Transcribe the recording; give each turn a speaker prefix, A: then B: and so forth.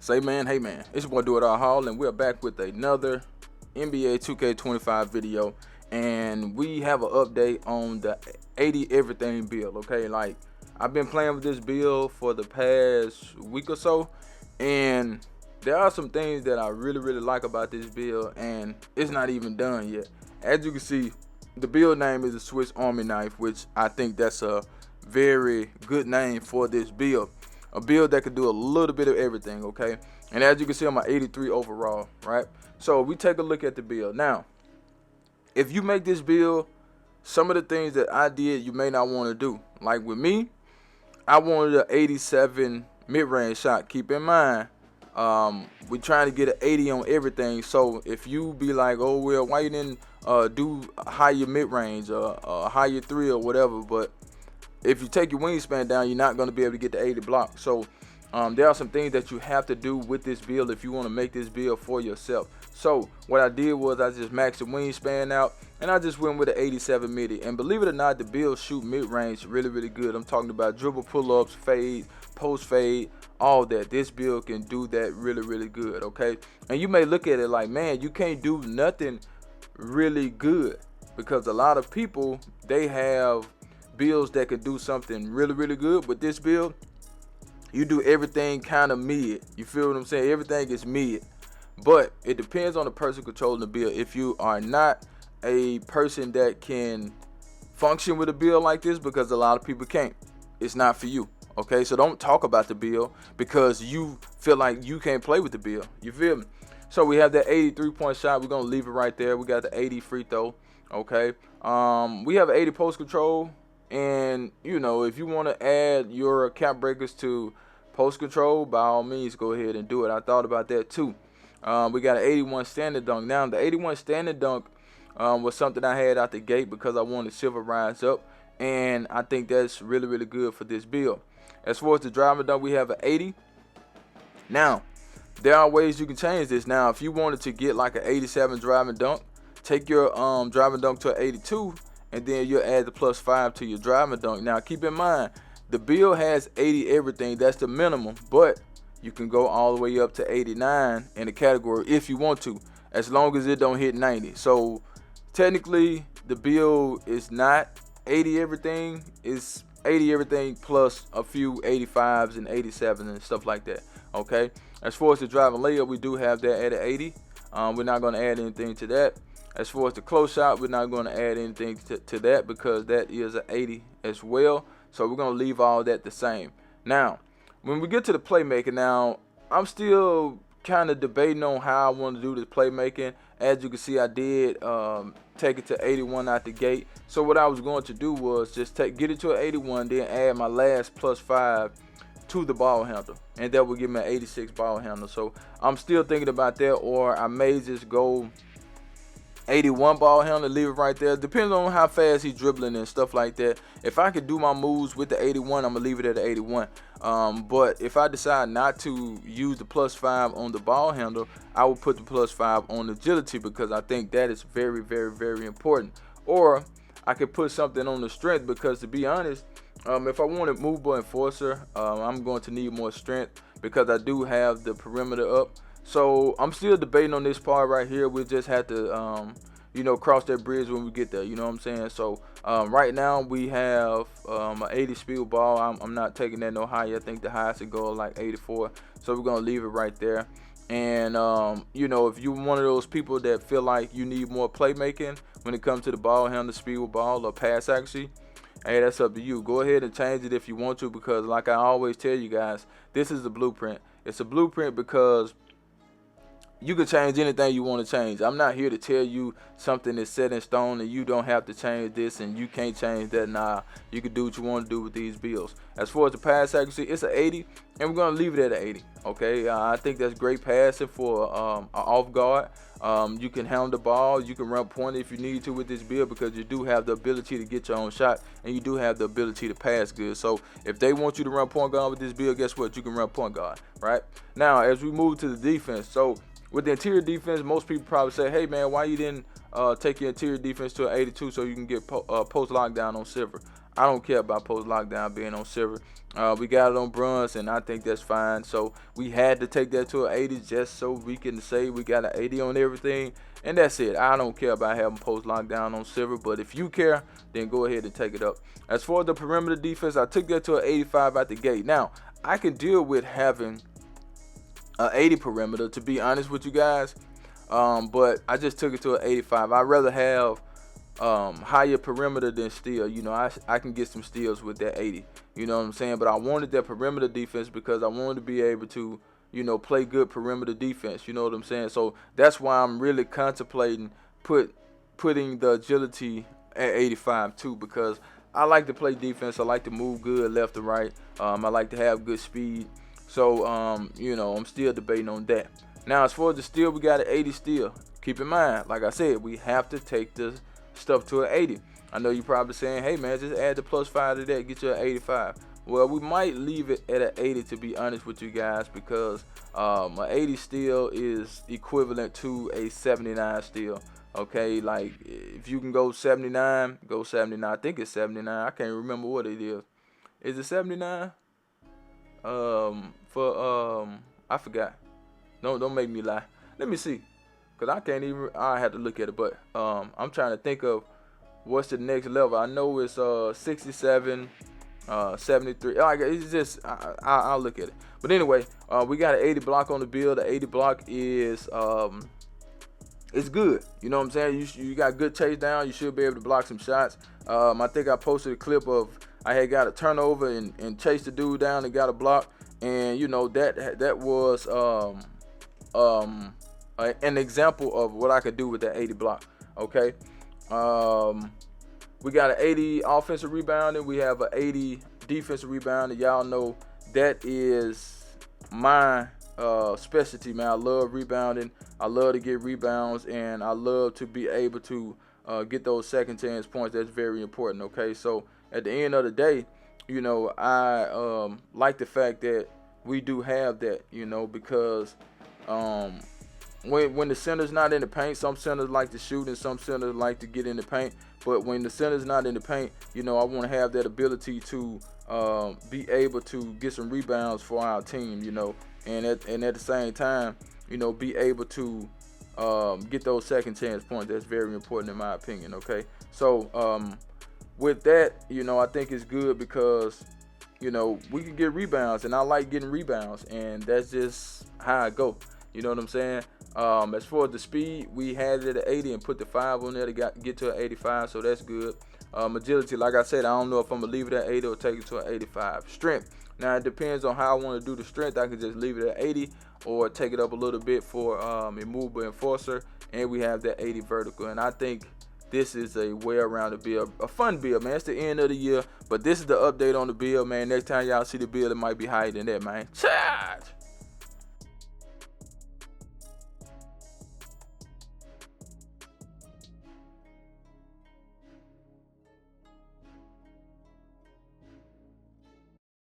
A: Say man, hey man, it's your boy Do It All Hall, and we're back with another NBA 2K25 video, and we have an update on the 80 everything build. Okay, like I've been playing with this build for the past week or so, and there are some things that I really like about this build, and it's not even done yet. As you can see, the build name is a Swiss Army knife, which I think that's a very good name for this build. A build that could do a little bit of everything, okay? And as you can see, I'm at 83 overall, right? So we take a look at the build. Now, if you make this build, some of the things that I did, you may not want to do. Like with me, I wanted an 87 mid-range shot. Keep in mind, we're trying to get an 80 on everything. So if you be like, oh, well, why you didn't do higher mid-range or higher 3 or whatever, but if you take your wingspan down, you're not going to be able to get the 80 block. So there are some things that you have to do with this build if you want to make this build for yourself. So what I did was I just maxed the wingspan out, and I just went with an 87 midi. And believe it or not, the build shoot mid-range really good. I'm talking about dribble, pull-ups, fade, post fade, all that. This build can do that really good, okay? And you may look at it like, man, you can't do nothing really good, because a lot of people, they have builds that can do something really good. But this build, you do everything kind of mid. You feel what I'm saying? Everything is mid, but it depends on the person controlling the build. If you are not a person that can function with a build like this, because a lot of people can't, it's not for you, okay? So don't talk about the build because you feel like you can't play with the build. You feel me? So we have that 83 point shot. We're gonna leave it right there. We got the 80 free throw, okay? We have 80 post control. And, you know, if you want to add your cap breakers to post control, by all means, go ahead and do it. I thought about that too. We got an 81 standard dunk. Now, the 81 standard dunk was something I had out the gate because I wanted silver rise up. And I think that's really good for this build. As far as the driving dunk, we have an 80. Now, there are ways you can change this. Now, if you wanted to get like an 87 driving dunk, take your driving dunk to an 82. And then you'll add the +5 to your driving dunk. Now, keep in mind, the build has 80 everything. That's the minimum. But you can go all the way up to 89 in the category if you want to, as long as it don't hit 90. So, technically, the build is not 80 everything. It's 80 everything plus a few 85s and 87s and stuff like that. Okay? As far as the driving layup, we do have that at an 80. We're not going to add anything to that. As far as the close shot, we're not going to add anything to that because that is an 80 as well. So we're going to leave all that the same. Now, when we get to the playmaking, now, I'm still kind of debating on how I want to do this playmaking. As you can see, I did take it to 81 out the gate. So what I was going to do was just get it to an 81, then add my last +5 to the ball handle. And that will give me an 86 ball handle. So I'm still thinking about that, or I may just go 81 ball handle, leave it right there. Depends on how fast he's dribbling and stuff like that. If I could do my moves with the 81, I'm gonna leave it at the 81. But if I decide not to use the +5 on the ball handle, I will put the +5 on agility, because I think that is very important. Or I could put something on the strength, because to be honest, if I wanted movable enforcer, I'm going to need more strength because I do have the perimeter up. So I'm still debating on this part right here. We just have to, you know, cross that bridge when we get there. You know what I'm saying? So right now we have an 80 speed ball. I'm not taking that no higher. I think the highest would go like 84. So we're gonna leave it right there. And you know, if you're one of those people that feel like you need more playmaking when it comes to the ball handle, speed with ball, or pass accuracy, hey, that's up to you. Go ahead and change it if you want to, because like I always tell you guys, this is the blueprint. It's a blueprint because you can change anything you want to change. I'm not here to tell you something is set in stone and you don't have to change this and you can't change that. Nah, you can do what you want to do with these builds. As far as the pass accuracy, it's an 80, and we're going to leave it at an 80. Okay, I think that's great passing for an off guard. You can handle the ball. You can run point if you need to with this build, because you do have the ability to get your own shot and you do have the ability to pass good. So if they want you to run point guard with this build, guess what? You can run point guard, right? Now, as we move to the defense, so with the interior defense, most people probably say, hey, man, why you didn't take your interior defense to an 82 so you can get post lockdown on silver? I don't care about post lockdown being on silver. We got it on bronze, and I think that's fine. So we had to take that to an 80 just so we can say we got an 80 on everything, and that's it. I don't care about having post lockdown on silver, but if you care, then go ahead and take it up. As for the perimeter defense, I took that to an 85 out the gate. Now I can deal with having an 80 perimeter, to be honest with you guys, but I just took it to an 85. I'd rather have higher perimeter than steal. You know, I can get some steals with that 80. You know what I'm saying? But I wanted that perimeter defense because I wanted to be able to, you know, play good perimeter defense. You know what I'm saying? So that's why I'm really contemplating putting the agility at 85 too, because I like to play defense. I like to move good left to right. I like to have good speed. So you know, I'm still debating on that. Now as far as the steal, we got an 80 steal. Keep in mind, like I said, we have to take the stuff to an 80. I know you're probably saying, hey man, just add the +5 to that, get you an 85. Well, we might leave it at an 80, to be honest with you guys, because an 80 steal is equivalent to a 79 steal. Okay, like if you can go 79, go 79. I think it's 79. I can't remember what it is. Is it 79? I forgot. No, don't make me lie. Let me see, cause I can't even. I had to look at it, but I'm trying to think of what's the next level. I know it's 67, 73. Like it's just I'll look at it. But anyway, we got an 80 block on the build. The 80 block is it's good. You know what I'm saying? You got good chase down. You should be able to block some shots. I think I posted a clip of I had got a turnover and chased the dude down and got a block. And you know that was an example of what I could do with that 80 block. Okay. We got an 80 offensive rebounding. We have an 80 defensive rebounding. Y'all know that is my specialty, man. I love rebounding. I love to get rebounds, and I love to be able to get those second chance points. That's very important. Okay, so at the end of the day, you know, I like the fact that we do have that, you know, because when the center's not in the paint, some centers like to shoot and some centers like to get in the paint. But when the center's not in the paint, you know, I want to have that ability to be able to get some rebounds for our team, you know, and at the same time, you know, be able to get those second chance points. That's very important in my opinion. Okay, so with that, you know, I think it's good because, you know, we can get rebounds, and I like getting rebounds, and that's just how I go. You know what I'm saying? As far as the speed, we had it at 80 and put the 5 on there to get to an 85, so that's good. Agility, like I said, I don't know if I'm going to leave it at 80 or take it to an 85. Strength, now it depends on how I want to do the strength. I can just leave it at 80 or take it up a little bit for immovable enforcer, and we have that 80 vertical. And I think this is a well-rounded build, a fun build, man. It's the end of the year, but this is the update on the build, man. Next time y'all see the build, it might be higher than that, man. Charge!